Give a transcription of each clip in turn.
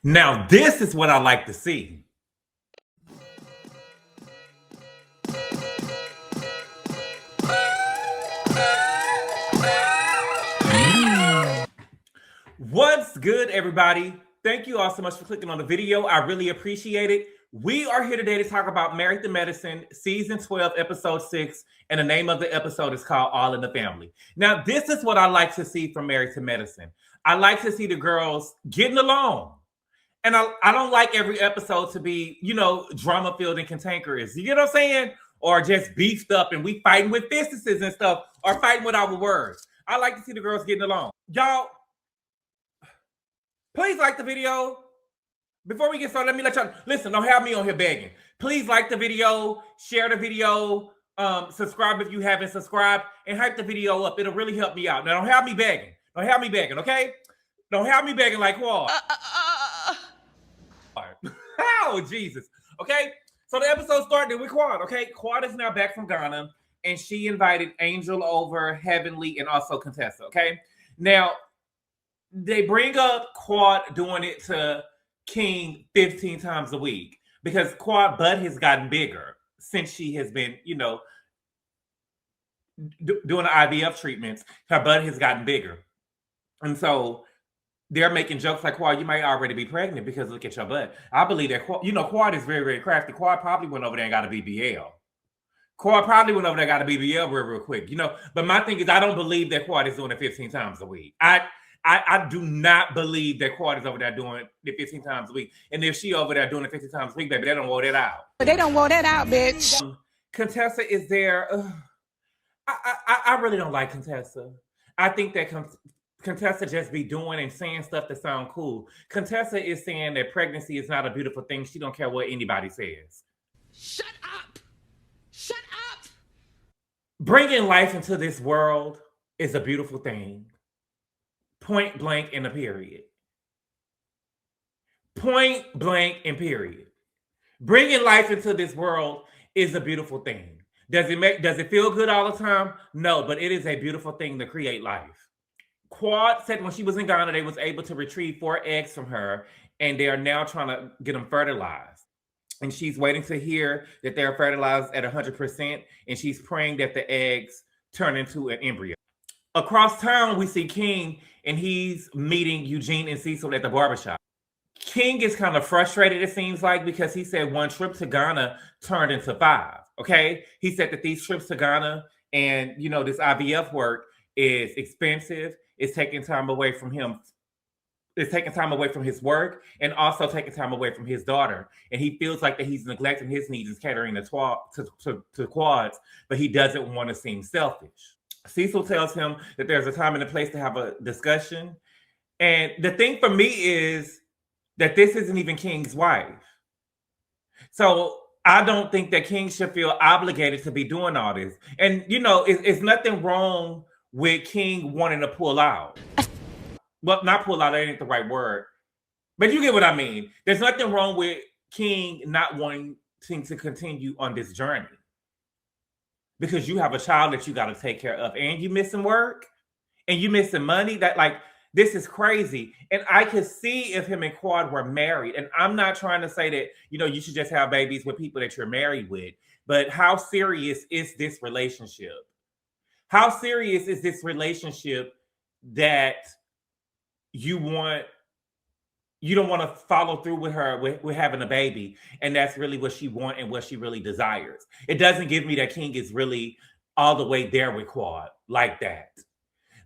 Now, this is what I like to see. What's good, everybody? Thank you all so much for clicking on the video. I really appreciate it. We are here today to talk about Married to Medicine, Season 12, Episode 6, and the name of the episode is called All in the Family. Now, this is what I like to see from Married to Medicine. I like to see the girls getting along. And I don't like every episode to be, drama-filled and cantankerous. You get what I'm saying? Or just beefed up and we fighting with fists and stuff, or fighting with our words. I like to see the girls getting along. Y'all, please like the video. Before we get started, let me let y'all listen. Don't have me on here begging. Please like the video, share the video, subscribe if you haven't subscribed, and hype the video up. It'll really help me out. Now, don't have me begging. Don't have me begging, okay? Don't have me begging like Quad. Oh, Jesus. Okay? So the episode started with Quad, okay? Quad is now back from Ghana, and she invited Angel over, Heavenly, and also Contessa, okay? Now, they bring up Quad doing it to King 15 times a week because Quad butt has gotten bigger since she has been, doing the IVF treatments. Her butt has gotten bigger. And so they're making jokes like, Quad, you might already be pregnant because look at your butt. I believe that, Quad is very, very crafty. Quad probably went over there and got a BBL. Quad probably went over there and got a BBL real quick, But my thing is, I don't believe that Quad is doing it 15 times a week. I do not believe that Quad is over there doing it 15 times a week. And if she over there doing it 15 times a week, baby, they don't want that out. They don't want that out, bitch. Contessa is there. I really don't like Contessa. I think that Contessa just be doing and saying stuff that sound cool. Contessa is saying that pregnancy is not a beautiful thing. She don't care what anybody says. Shut up. Shut up. Bringing life into this world is a beautiful thing. Point blank and a period. Point blank and period. Bringing life into this world is a beautiful thing. Does it feel good all the time? No, but it is a beautiful thing to create life. Quad said when she was in Ghana, they was able to retrieve 4 eggs from her, and they are now trying to get them fertilized. And she's waiting to hear that they're fertilized at 100%, and she's praying that the eggs turn into an embryo. Across town, we see King, and he's meeting Eugene and Cecil at the barbershop. King is kind of frustrated, it seems like, because he said 1 trip to Ghana turned into 5, okay? He said that these trips to Ghana and, this IVF work is expensive. It's taking time away from him. It's taking time away from his work and also taking time away from his daughter. And he feels like that he's neglecting his needs and catering to Quad's, but he doesn't want to seem selfish. Cecil tells him that there's a time and a place to have a discussion. And the thing for me is that this isn't even King's wife. So I don't think that King should feel obligated to be doing all this. And, it's nothing wrong with King wanting to pull out. Well, not pull out, that ain't the right word. But you get what I mean. There's nothing wrong with King not wanting to continue on this journey. Because you have a child that you got to take care of. And you missing work. And you missing money. This is crazy. And I could see if him and Quad were married. And I'm not trying to say that, you should just have babies with people that you're married with. But how serious is this relationship? How serious is this relationship that you don't want to follow through with her with having a baby, and that's really what she wants and what she really desires? It doesn't give me that King is really all the way there with Quad like that.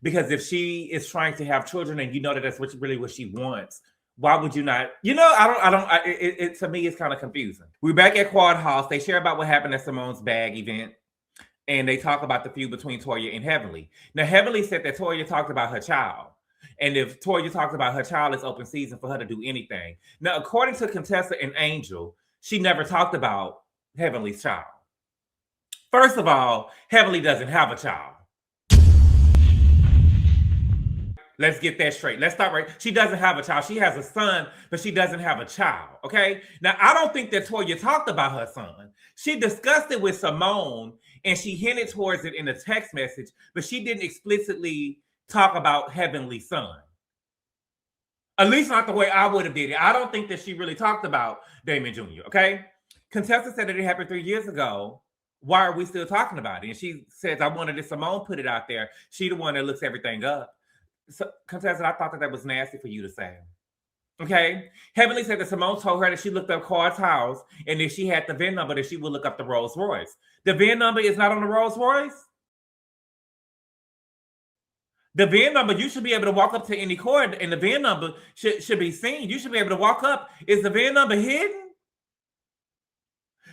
Because if she is trying to have children and that that's really what she wants, why would you not? To me, it's kind of confusing. We're back at Quad House. They share about what happened at Simone's bag event. And they talk about the feud between Toya and Heavenly. Now, Heavenly said that Toya talked about her child. And if Toya talked about her child, it's open season for her to do anything. Now, according to Contessa and Angel, she never talked about Heavenly's child. First of all, Heavenly doesn't have a child. Let's get that straight. Let's start right. She doesn't have a child. She has a son, but she doesn't have a child. Okay. Now, I don't think that Toya talked about her son. She discussed it with Simone and she hinted towards it in a text message, but she didn't explicitly talk about Heavenly's son. At least not the way I would have did it. I don't think that she really talked about Damon Jr., okay? Contessa said that it happened 3 years ago. Why are we still talking about it? And she says, I wanted to Simone put it out there. She the one that looks everything up. So, Contessa, I thought that was nasty for you to say. Okay? Heavenly said that Simone told her that she looked up Card's house and if she had the VIN number, that she would look up the Rolls Royce. The VIN number is not on the Rolls Royce? The VIN number, you should be able to walk up to any cord and the VIN number should be seen. You should be able to walk up. Is the VIN number hidden?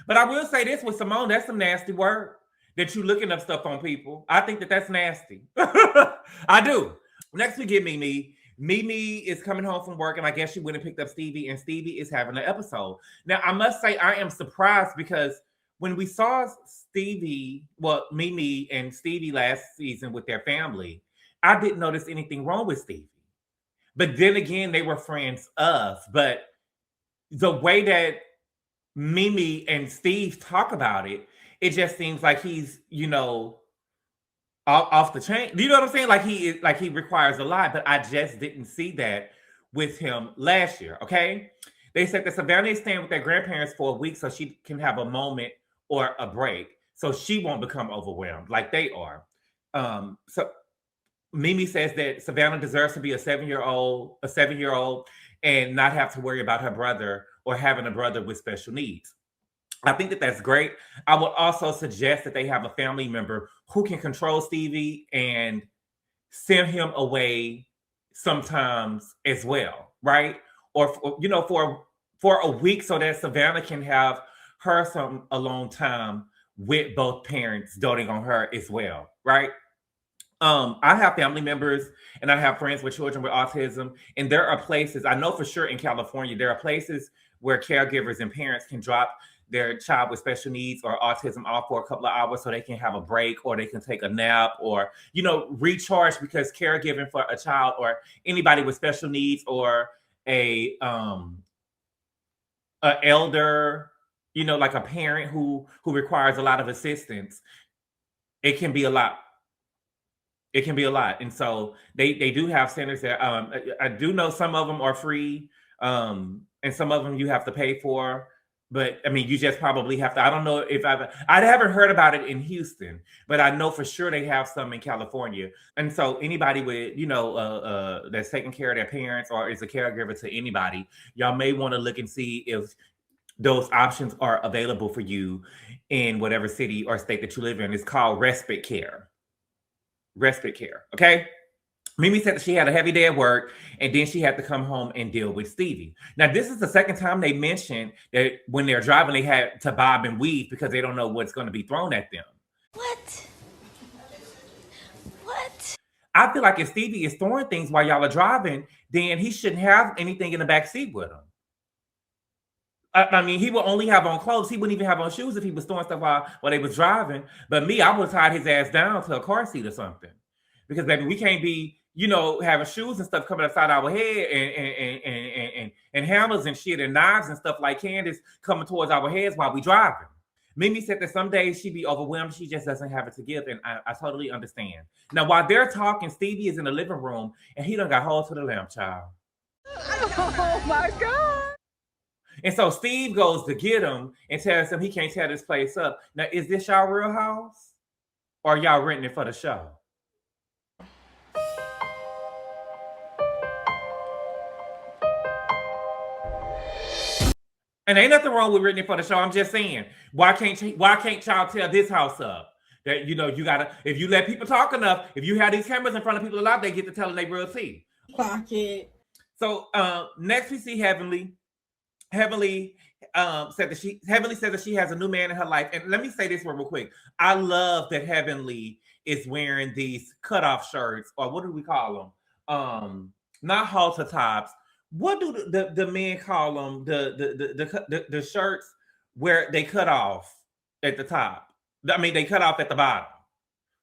But I will say this with Simone, that's some nasty word that you looking up stuff on people. I think that that's nasty. I do. Next we get Mimi. Mimi is coming home from work and I guess she went and picked up Stevie and Stevie is having an episode. Now I must say I am surprised because when we saw Mimi and Stevie last season with their family, I didn't notice anything wrong with Stevie. But then again, they were friends of. But the way that Mimi and Steve talk about it, it just seems like he's, off the chain. You know what I'm saying? Like he requires a lot, but I just didn't see that with him last year, okay? They said that Savannah is staying with their grandparents for a week so she can have a moment or a break so she won't become overwhelmed like they are. So Mimi says that Savannah deserves to be a 7-year-old and not have to worry about her brother or having a brother with special needs. I think that that's great. I would also suggest that they have a family member who can control Stevie and send him away sometimes as well, right? Or for a week so that Savannah can have her some alone time with both parents doting on her as well, right? I have family members and I have friends with children with autism, and there are places, I know for sure in California, there are places where caregivers and parents can drop their child with special needs or autism off for a couple of hours so they can have a break or they can take a nap or, recharge, because caregiving for a child or anybody with special needs or a elder, like a parent who requires a lot of assistance, it can be a lot. It can be a lot. And so they do have centers there. I do know some of them are free, and some of them you have to pay for. But I mean, you just probably have to. I don't know if I haven't heard about it in Houston, but I know for sure they have some in California. And so anybody with, that's taking care of their parents or is a caregiver to anybody, y'all may want to look and see if those options are available for you in whatever city or state that you live in. It's called respite care. Respite care, okay? Mimi said that she had a heavy day at work and then she had to come home and deal with Stevie. Now, this is the second time they mentioned that when they're driving, they had to bob and weave because they don't know what's going to be thrown at them. What? I feel like if Stevie is throwing things while y'all are driving, then he shouldn't have anything in the back seat with him. I mean, he will only have on clothes. He wouldn't even have on shoes if he was throwing stuff while they was driving. But me, I would have tied his ass down to a car seat or something. Because, baby, we can't be, having shoes and stuff coming upside our head and hammers and shit and knives and stuff like Candace coming towards our heads while we driving. Mimi said that some days she'd be overwhelmed. She just doesn't have it to give. And I totally understand. Now, while they're talking, Stevie is in the living room and he done got hold to the lamp, child. Oh, my God. And so Steve goes to get him and tells him he can't tear this place up. Now, is this y'all real house? Or y'all renting it for the show? And ain't nothing wrong with renting it for the show. I'm just saying, why can't y'all tear this house up? That, you gotta, if you let people talk enough, if you have these cameras in front of people a lot, they get to telling their real tea. Clock it. So next we see Heavenly. Heavenly said that she has a new man in her life. And let me say this real quick. I love that Heavenly is wearing these cutoff shirts, or what do we call them? Not halter tops. What do the men call them? The shirts where they cut off at the top. I mean, they cut off at the bottom,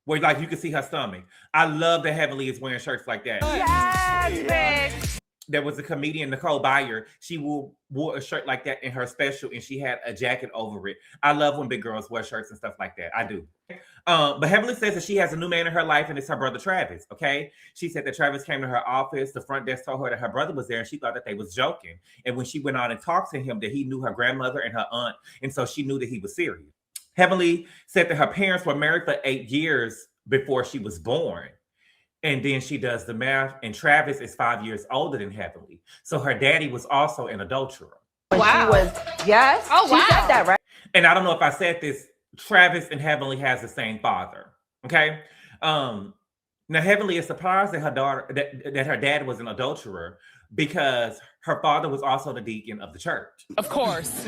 where like you can see her stomach. I love that Heavenly is wearing shirts like that. Yes, bitch. there was a comedian, Nicole Byer. She wore a shirt like that in her special, and she had a jacket over it. I love when big girls wear shirts and stuff like that. I do. But Heavenly says that she has a new man in her life, and it's her brother Travis. Okay, she said that Travis came to her office. The front desk told her that her brother was there, and she thought that they was joking. And when she went on and talked to him, that he knew her grandmother and her aunt, and so she knew that he was serious. Heavenly said that her parents were married for 8 years before she was born. And then she does the math, and Travis is 5 years older than Heavenly. So her daddy was also an adulterer. Wow. Yes. Oh, wow. She said that, right? And I don't know if I said this, Travis and Heavenly has the same father. Okay. Now Heavenly is surprised that her daughter, that her dad was an adulterer, because her father was also the deacon of the church. Of course.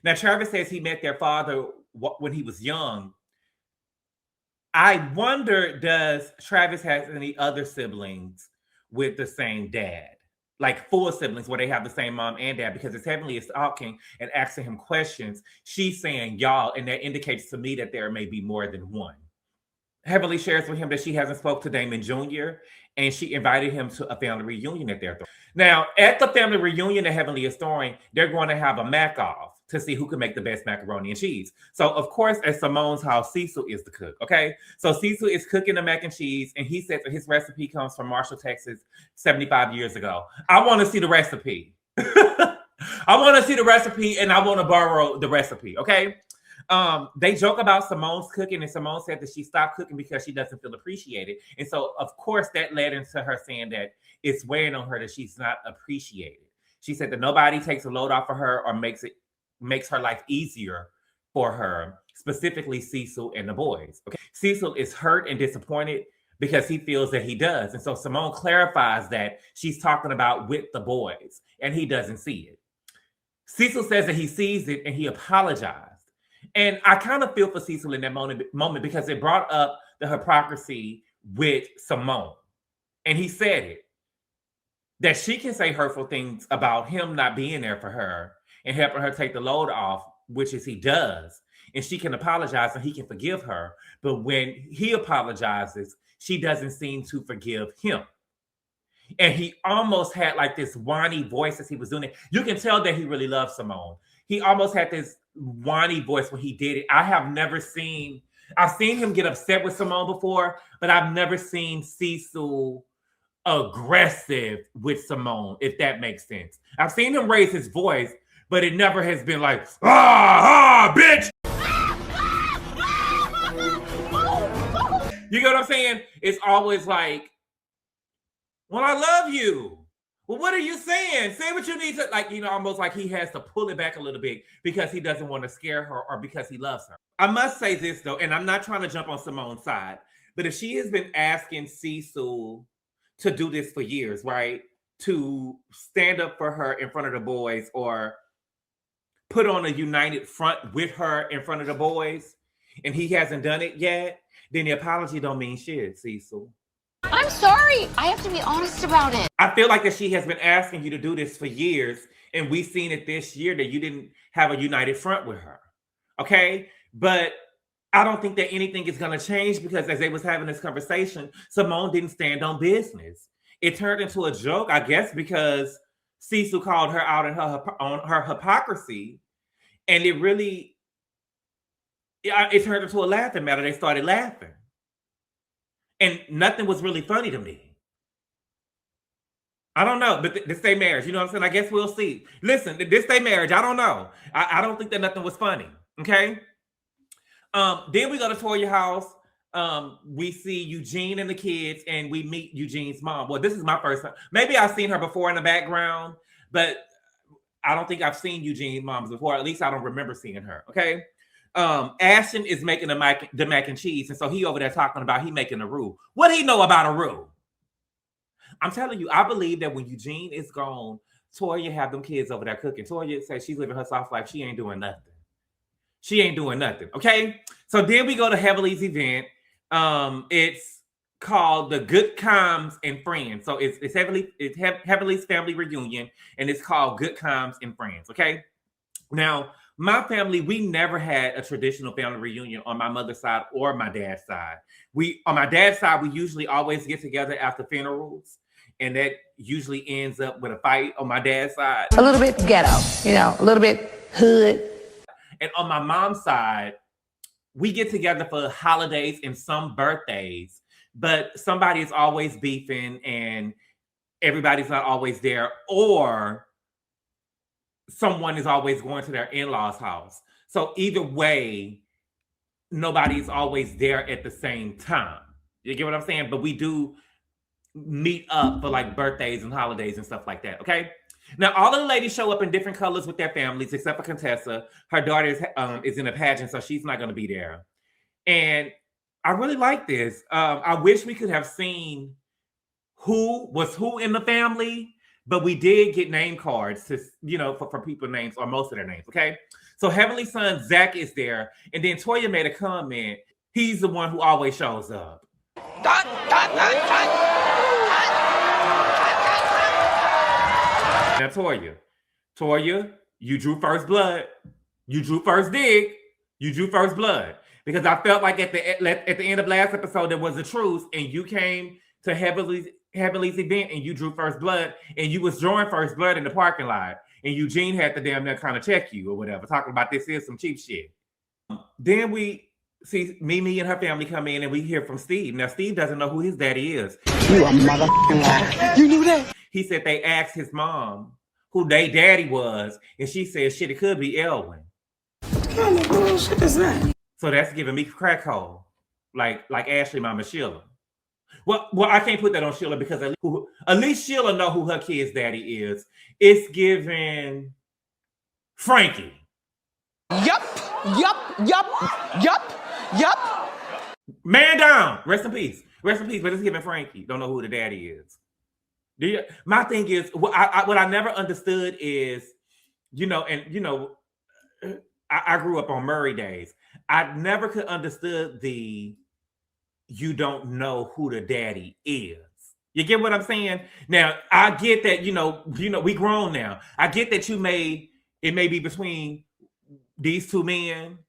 Now Travis says he met their father when he was young. I wonder, does Travis have any other siblings with the same dad? Like full siblings where they have the same mom and dad? Because as Heavenly is talking and asking him questions, she's saying y'all, and that indicates to me that there may be more than one. Heavenly shares with him that she hasn't spoke to Damon Jr., and she invited him to a family reunion that they're throwing. Now, at the family reunion that Heavenly is throwing, they're going to have a mac-off to see who can make the best macaroni and cheese. So, of course, at Simone's house, Cecil is the cook, okay? So Cecil is cooking the mac and cheese, and he said that his recipe comes from Marshall, Texas, 75 years ago. I want to see the recipe. I want to see the recipe, and I want to borrow the recipe, okay? They joke about Simone's cooking, and Simone said that she stopped cooking because she doesn't feel appreciated. And so, of course, that led into her saying that it's weighing on her that she's not appreciated. She said that nobody takes a load off of her or makes her life easier for her, specifically Cecil and the boys. Okay, Cecil is hurt and disappointed because he feels that he does. And so Simone clarifies that she's talking about with the boys, and he doesn't see it. Cecil says that he sees it and he apologized. And I kind of feel for Cecil in that moment because it brought up the hypocrisy with Simone. And he said it, that she can say hurtful things about him not being there for her and helping her take the load off, which is he does. And she can apologize and he can forgive her. But when he apologizes, she doesn't seem to forgive him. And he almost had like this whiny voice as he was doing it. You can tell that he really loves Simone. He almost had this whiny voice when he did it. I've seen him get upset with Simone before, but I've never seen Cecil aggressive with Simone, if that makes sense. I've seen him raise his voice, but it never has been like, bitch. You get what I'm saying? It's always like, well, I love you. Well, what are you saying? Say what you need to, like, almost like he has to pull it back a little bit because he doesn't want to scare her or because he loves her. I must say this, though, and I'm not trying to jump on Simone's side, but if she has been asking Cecil to do this for years, right? To stand up for her in front of the boys or put on a united front with her in front of the boys, and he hasn't done it yet, then the apology don't mean shit, Cecil. I'm sorry. I have to be honest about it. I feel like that she has been asking you to do this for years, and we've seen it this year that you didn't have a united front with her. Okay? But I don't think that anything is going to change because as they was having this conversation, Simone didn't stand on business. It turned into a joke, I guess, because Cecil called her out on her hypocrisy, and it turned into a laughing matter. They started laughing. And nothing was really funny to me. I don't know, but this day marriage, you know what I'm saying? I guess we'll see. Listen, this day marriage, I don't know. I don't think that nothing was funny, okay? Then we go to Toya's house. We see Eugene and the kids, and we meet Eugene's mom. Well, this is my first time. Maybe I've seen her before in the background, but I don't think I've seen Eugene's mom before. At least I don't remember seeing her, okay? Ashton is making the mac and cheese, and so he over there talking about he making a roux. What do he know about a roux? I'm telling you, I believe that when Eugene is gone, Toya have them kids over there cooking. Toya says she's living her soft life. She ain't doing nothing. She ain't doing nothing, okay? So then we go to Heavenly's event. It's called the Good Coms and Friends. So it's Heavenly's family reunion, and it's called Good Coms and Friends, okay? Now, my family, we never had a traditional family reunion on my mother's side or my dad's side. On my dad's side, we usually always get together after funerals and that usually ends up with a fight on my dad's side. A little bit ghetto, a little bit hood. And on my mom's side, we get together for holidays and some birthdays, but somebody is always beefing and everybody's not always there, or someone is always going to their in-laws' house. So either way, nobody's always there at the same time. You get what I'm saying? But we do meet up for like birthdays and holidays and stuff like that, okay? Now, all of the ladies show up in different colors with their families, except for Contessa. Her daughter is in a pageant, so she's not going to be there. And I really like this. I wish we could have seen who was who in the family, but we did get name cards to, for people's names, or most of their names, okay? So Heavenly Son Zach is there, and then Toya made a comment. He's the one who always shows up. Now, Toya, you drew first blood. You drew first dig. You drew first blood. Because I felt like at the end of last episode, there was a truce, and you came to Heavenly's event, and you drew first blood, and you was drawing first blood in the parking lot, and Eugene had to damn near kind of check you or whatever, talking about this is some cheap shit. Then we see Mimi and her family come in, and we hear from Steve. Now, Steve doesn't know who his daddy is. You a motherfucking liar. You knew that? He said they asked his mom who their daddy was, and she said, shit, it could be Elwin. What kind of bullshit is that? So that's giving me crack hole, like Ashley Mama Sheila. Well, I can't put that on Sheila because at least Sheila know who her kid's daddy is. It's giving Frankie. Yup. Man down. Rest in peace. But it's giving Frankie. Don't know who the daddy is. My thing is, what I never understood is, I grew up on Murray days. I never could understood you don't know who the daddy is. You get what I'm saying? Now, I get that, we grown now. I get that it may be between these two men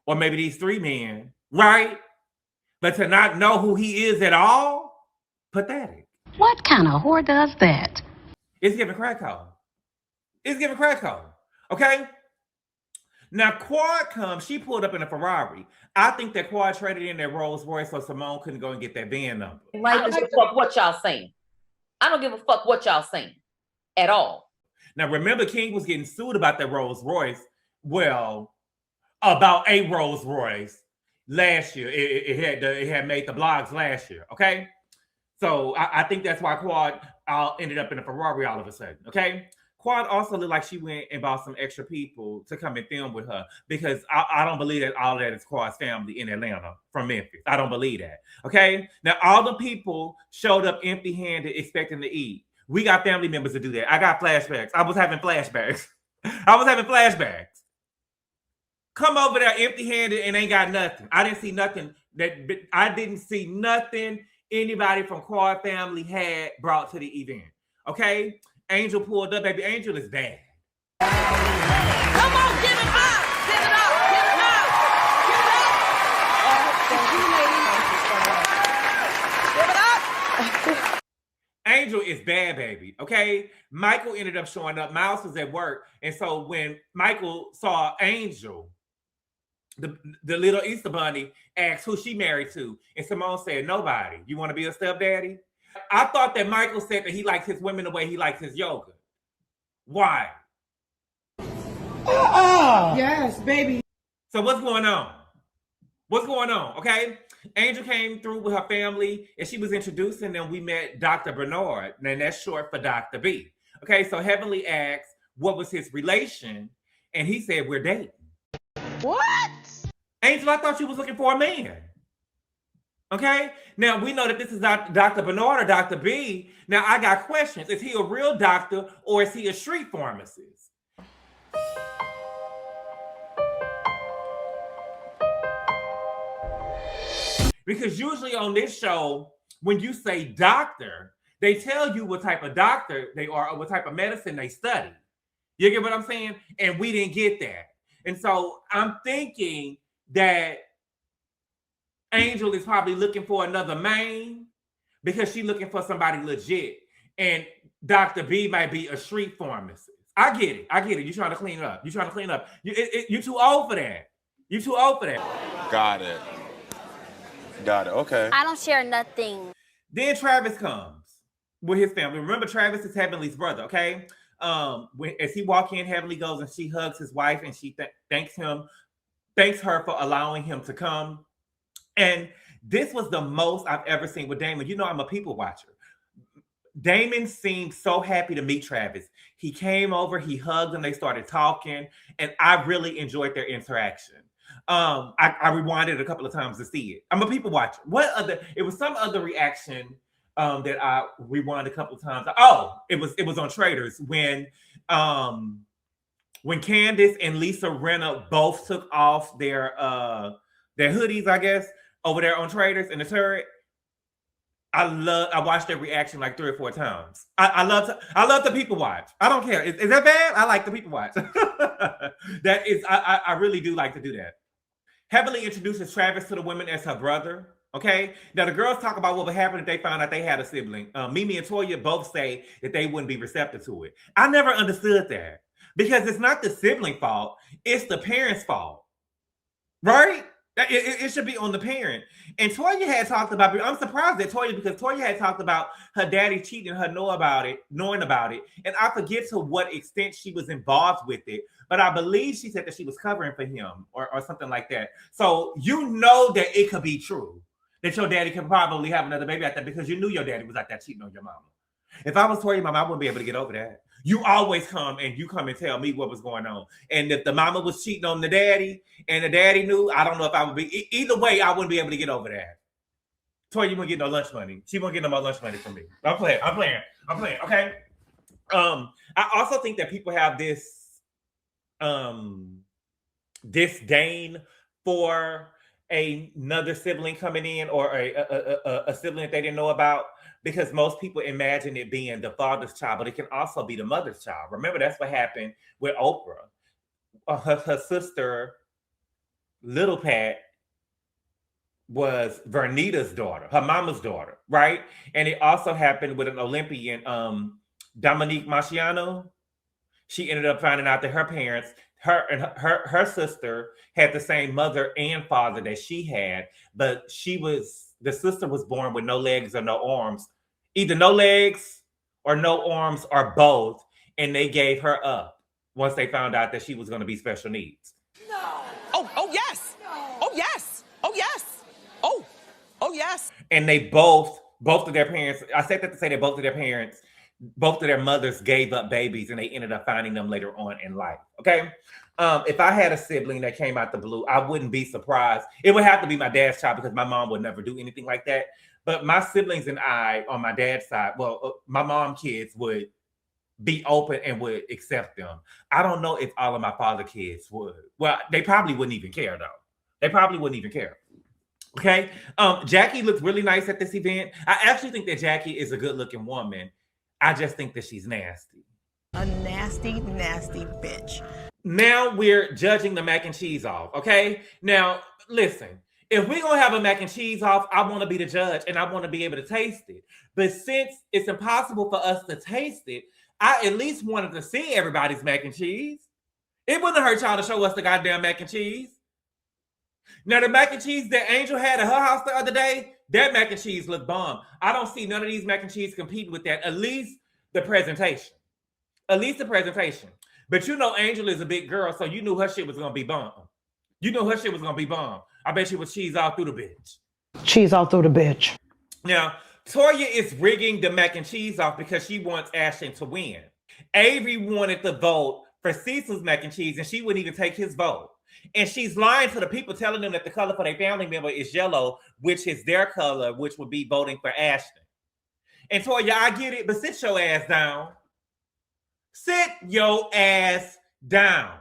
or maybe these three men, right? But to not know who he is at all, pathetic. What kind of whore does that? It's giving crack hole. Okay? Now, Quad comes. She pulled up in a Ferrari. I think that Quad traded in that Rolls Royce so Simone couldn't go and get that VIN number. I don't give a fuck what y'all saying. I don't give a fuck what y'all saying at all. Now, remember, King was getting sued about that Rolls Royce. Well, about a Rolls Royce last year. It had made the blogs last year. Okay? So I think that's why Quad ended up in a Ferrari all of a sudden. Okay? Quad also looked like she went and bought some extra people to come and film with her, because I don't believe that all of that is Quad's family in Atlanta from Memphis. I don't believe that. Okay? Now, all the people showed up empty-handed expecting to eat. We got family members to do that. I got flashbacks. I was having flashbacks. Come over there empty-handed and ain't got nothing. I didn't see nothing anybody from Quad family had brought to the event. Okay? Angel pulled up, baby. Angel is bad. Come on, give it up! Give it up! Angel is bad, baby. Okay? Michael ended up showing up. Miles was at work. And so when Michael saw Angel, the little Easter bunny, asked who she married to. And Simone said, nobody. You want to be a stepdaddy? I thought that Michael said that he likes his women the way he likes his yoga. Why? Yes, baby. So what's going on? Okay? Angel came through with her family, and she was introducing them. We met Dr. Bernard, and that's short for Dr. B. Okay, so Heavenly asked what was his relation, and he said, we're dating. What? Angel, I thought you was looking for a man. Okay? Now, we know that this is not Dr. Bernard or Dr. B. Now, I got questions. Is he a real doctor, or is he a street pharmacist? Because usually on this show, when you say doctor, they tell you what type of doctor they are or what type of medicine they study. You get what I'm saying? And we didn't get that. And so I'm thinking that Angel is probably looking for another man because she's looking for somebody legit. and Dr. B might be a street pharmacist. I get it. You're trying to clean up. You too old for that. You too old for that. Got it. Okay. I don't share nothing. Then Travis comes with his family. Remember, Travis is Heavenly's brother, okay? As he walks in, Heavenly goes and she hugs his wife and she thanks her for allowing him to come. And this was the most I've ever seen with Damon. You know, I'm a people watcher. Damon seemed so happy to meet Travis. He came over, he hugged him, they started talking, and I really enjoyed their interaction. I rewinded a couple of times to see it. I'm a people watcher. It was some other reaction that I rewound a couple of times. Oh, it was on Traders when Candace and Lisa Rinna both took off their hoodies, I guess, over there on Traders in the turret. I watched their reaction like 3 or 4 times. I love the people watch. I don't care. Is that bad? I like the people watch. I really do like to do that. Heavenly introduces Travis to the women as her brother. Okay. Now the girls talk about what would happen if they found out they had a sibling. Mimi and Toya both say that they wouldn't be receptive to it. I never understood that because it's not the sibling fault. It's the parents' fault. Right? It should be on the parent. And Toya had talked about, I'm surprised at Toya because Toya had talked about her daddy cheating, her knowing about it. And I forget to what extent she was involved with it. But I believe she said that she was covering for him or something like that. So you know that it could be true. That your daddy could probably have another baby out there because you knew your daddy was out there cheating on your mama. If I was Toya mama, I wouldn't be able to get over that. You always come and tell me what was going on. And if the mama was cheating on the daddy and the daddy knew, I don't know if I would be. Either way, I wouldn't be able to get over that. Toya, you won't get no lunch money. She won't get no more lunch money from me. I'm playing. Okay. I also think that people have this disdain for another sibling coming in or a sibling that they didn't know about. Because most people imagine it being the father's child, but it can also be the mother's child. Remember, that's what happened with Oprah. Her sister, Little Pat, was Vernita's daughter, her mama's daughter, right? And it also happened with an Olympian, Dominique Marciano. She ended up finding out that her parents, her sister, had the same mother and father that she had, but the sister was born with no legs or no arms. Either no legs or no arms or both. And they gave her up once they found out that she was going to be special needs. No. Oh yes. No. Oh, yes. Oh, yes. Oh, yes. And they both of their parents, I said that to say that both of their mothers gave up babies and they ended up finding them later on in life. Okay. If I had a sibling that came out the blue, I wouldn't be surprised. It would have to be my dad's child because my mom would never do anything like that. But my siblings and I, on my dad's side, my mom kids would be open and would accept them. I don't know if all of my father kids would. Well, they probably wouldn't even care, though. They probably wouldn't even care. Okay? Jackie looked really nice at this event. I actually think that Jackie is a good-looking woman. I just think that she's nasty. A nasty, nasty bitch. Now we're judging the mac and cheese off, okay? Now, listen. If we're going to have a mac and cheese off, I want to be the judge and I want to be able to taste it. But since it's impossible for us to taste it, I at least wanted to see everybody's mac and cheese. It wouldn't hurt y'all to show us the goddamn mac and cheese. Now, the mac and cheese that Angel had at her house the other day, that mac and cheese looked bomb. I don't see none of these mac and cheese competing with that, at least the presentation. But you know Angel is a big girl, so you knew her shit was going to be bomb. I bet she was cheese all through the bitch. Cheese all through the bitch. Now, Toya is rigging the mac and cheese off because she wants Ashton to win. Avery wanted to vote for Cecil's mac and cheese, and she wouldn't even take his vote. And she's lying to the people, telling them that the color for their family member is yellow, which is their color, which would be voting for Ashton. And Toya, I get it, but sit your ass down. Sit your ass down.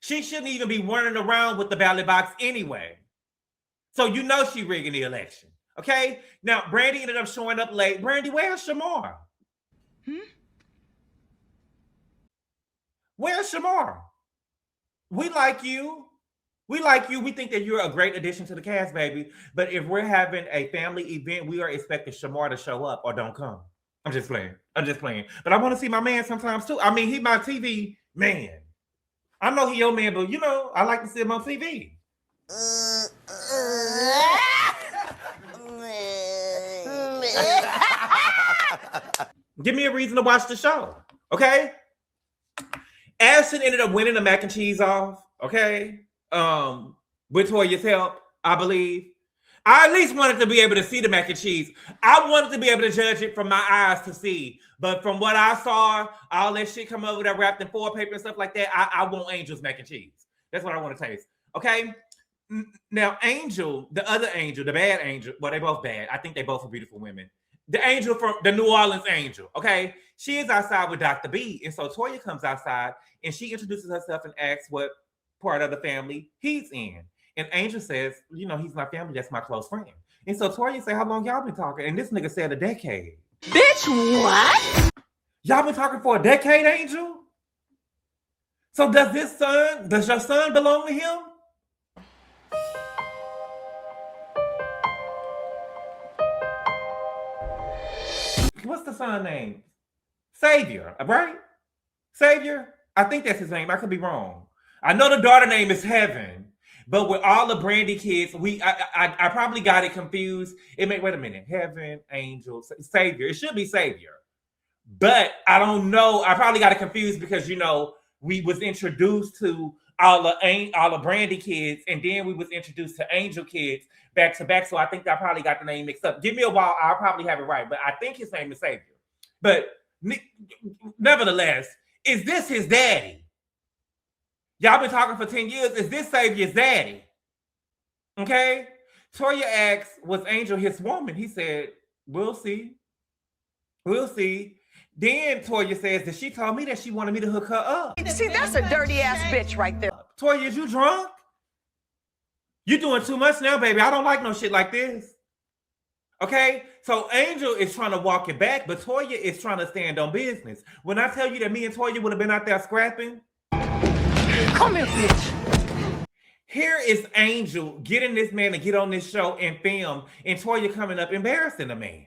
She shouldn't even be running around with the ballot box anyway. So you know she rigging the election. Okay? Now, Brandy ended up showing up late. Brandy, where's Shamar? Where's Shamar? We like you. We think that you're a great addition to the cast, baby. But if we're having a family event, we are expecting Shamar to show up or don't come. I'm just playing. But I want to see my man sometimes too. I mean, he my TV man. I know he your man, but I like to see him on TV. Give me a reason to watch the show, okay? Ashton ended up winning the mac and cheese off, okay? With Toya's help, I believe. I at least wanted to be able to see the mac and cheese. I wanted to be able to judge it from my eyes to see. But from what I saw, all that shit come over there wrapped in foil paper and stuff like that, I want Angel's mac and cheese. That's what I want to taste, okay? Now, Angel, the other Angel, the bad Angel, well, they both bad. I think they both are beautiful women. The Angel from the New Orleans Angel, okay? She is outside with Dr. B. And so Toya comes outside and she introduces herself and asks what part of the family he's in. And Angel says, he's my family. That's my close friend. And so Toya say, how long y'all been talking? And this nigga said a decade. Bitch, what? Y'all been talking for a decade, Angel? So does your son belong to him? What's the son name? Savior, right? Savior? I think that's his name. I could be wrong. I know the daughter name is Heaven, but with all the Brandy kids, I probably got it confused. Wait a minute. Heaven, Angel, Savior. It should be Savior. But I don't know. I probably got it confused because, we was introduced to all the Brandy kids, and then we was introduced to Angel kids back to back. So I think I probably got the name mixed up. Give me a while, I'll probably have it right. But I think his name is Savior. But nevertheless, is this his daddy? Y'all been talking for 10 years. Is this Savior's daddy? Okay? Toya asks, was Angel his woman? He said, we'll see. We'll see. Then Toya says that she told me that she wanted me to hook her up. See, that's a dirty ass bitch right there. Toya, is you drunk? You doing too much now, baby. I don't like no shit like this. Okay? So Angel is trying to walk it back, but Toya is trying to stand on business. When I tell you that me and Toya would have been out there scrapping. Come here, bitch. Here is Angel getting this man to get on this show and film, and Toya coming up embarrassing the man.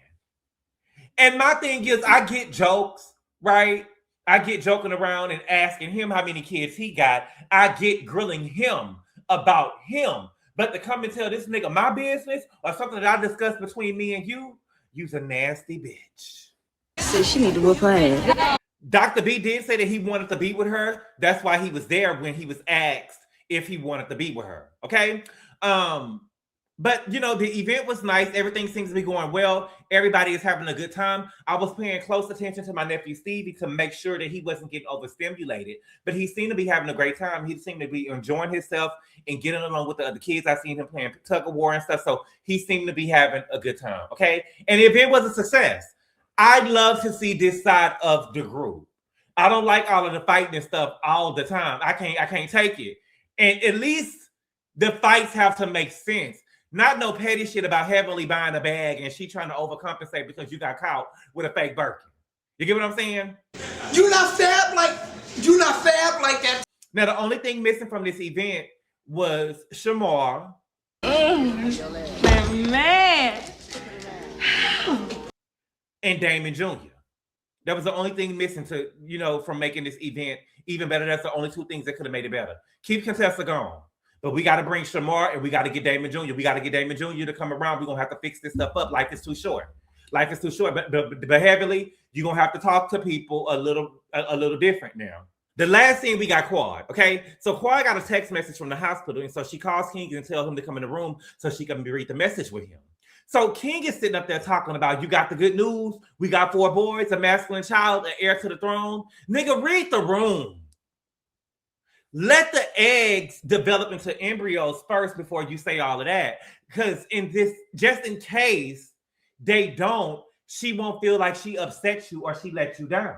And my thing is, I get jokes, right? I get joking around and asking him how many kids he got. I get grilling him about him. But to come and tell this nigga my business or something that I discussed between me and you's a nasty bitch. So she need to whoop her ass. Dr. B did say that he wanted to be with her. That's why he was there when he was asked if he wanted to be with her. Okay? But, the event was nice. Everything seems to be going well. Everybody is having a good time. I was paying close attention to my nephew Stevie to make sure that he wasn't getting overstimulated. But he seemed to be having a great time. He seemed to be enjoying himself and getting along with the other kids. I seen him playing tug of war and stuff. So he seemed to be having a good time. Okay? And the event was a success. I'd love to see this side of the group. I don't like all of the fighting and stuff all the time. I can't take it. And at least the fights have to make sense. Not no petty shit about Heavenly buying a bag and she trying to overcompensate because you got caught with a fake Birkin. You get what I'm saying? You not fab like that. Now, the only thing missing from this event was Shamar. Man. And Damon Jr. That was the only thing missing to, from making this event even better. That's the only two things that could have made it better. Keep Contessa gone. But we got to bring Shamar and we got to get Damon Jr. We got to get Damon Jr. to come around. We're going to have to fix this stuff up. Life is too short. Life is too short. But Heavily, you're going to have to talk to people a little different now. The last scene, we got Quad, okay? So Quad got a text message from the hospital, and so she calls King and tells him to come in the room so she can read the message with him. So King is sitting up there talking about, you got the good news. We got 4 boys, a masculine child, an heir to the throne. Nigga, read the room. Let the eggs develop into embryos first before you say all of that. Because just in case they don't, she won't feel like she upset you or she let you down.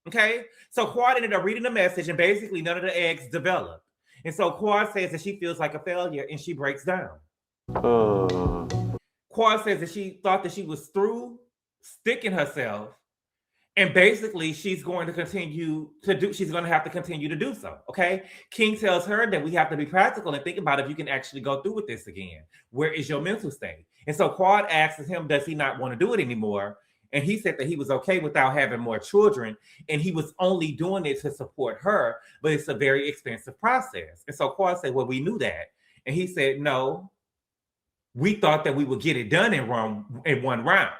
Okay? So Quad ended up reading the message and basically none of the eggs developed. And so Quad says that she feels like a failure and she breaks down. Quad says that she thought that she was through sticking herself. And basically, she's going to have to continue to do so. Okay. King tells her that we have to be practical and think about if you can actually go through with this again. Where is your mental state? And so Quad asks him, does he not want to do it anymore? And he said that he was okay without having more children. And he was only doing it to support her. But it's a very expensive process. And so Quad said, well, we knew that. And he said, no, we thought that we would get it done in one round.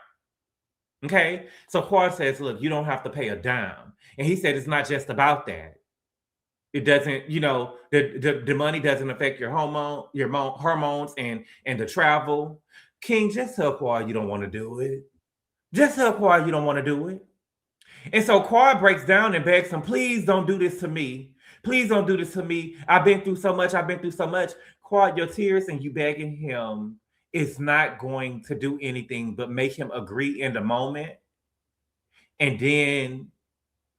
Okay. So Quad says, look, you don't have to pay a dime. And he said, it's not just about that. It doesn't, the money doesn't affect your hormones and the travel. King, just tell Quad you don't want to do it. Just tell Quad you don't want to do it. And so Quad breaks down and begs him, please don't do this to me. Please don't do this to me. I've been through so much. Quad, your tears and you begging him is not going to do anything but make him agree in the moment and then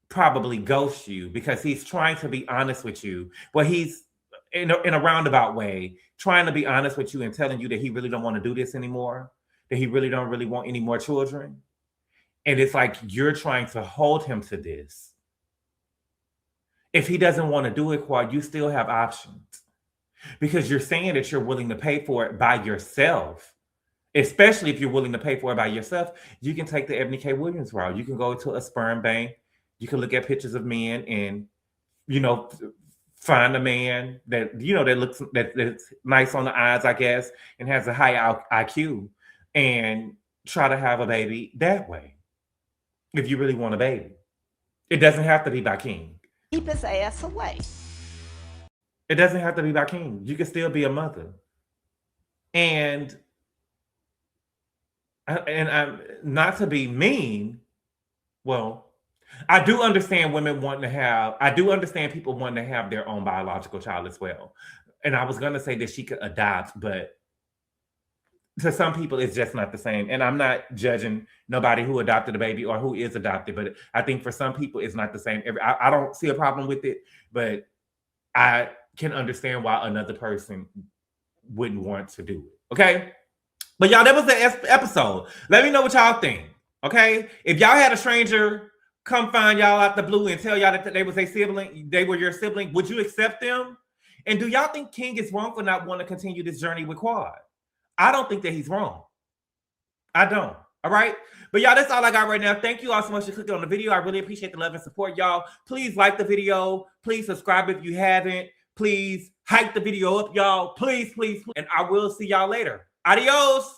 probably ghost you because he's trying to be honest with you. Well, he's in a roundabout way trying to be honest with you and telling you that he really don't want to do this anymore, that he really don't want any more children. And it's like you're trying to hold him to this. If he doesn't want to do it, Quad, you still have options because you're saying that you're willing to pay for it by yourself. Especially if you're willing to pay for it by yourself, you can take the Ebony K. Williams route. You can go to a sperm bank. You can look at pictures of men and, find a man that, that's nice on the eyes, I guess, and has a high IQ and try to have a baby that way. If you really want a baby. It doesn't have to be by King. Keep his ass away. It doesn't have to be by King. You can still be a mother. And I'm not to be mean. Well, I do understand I do understand people wanting to have their own biological child as well. And I was going to say that she could adopt, but to some people, it's just not the same. And I'm not judging nobody who adopted a baby or who is adopted, but I think for some people, it's not the same. I don't see a problem with it, but I can understand why another person wouldn't want to do it. Okay? But y'all, that was the episode. Let me know what y'all think. Okay? If y'all had a stranger come find y'all out the blue and tell y'all that they was a sibling, they were your sibling, would you accept them? And do y'all think King is wrong for not wanting to continue this journey with Quad? I don't think that he's wrong. I don't. All right? But y'all, that's all I got right now. Thank you all so much for clicking on the video. I really appreciate the love and support, y'all. Please like the video. Please subscribe if you haven't. Please hype the video up, y'all. Please, please, please. And I will see y'all later. Adios.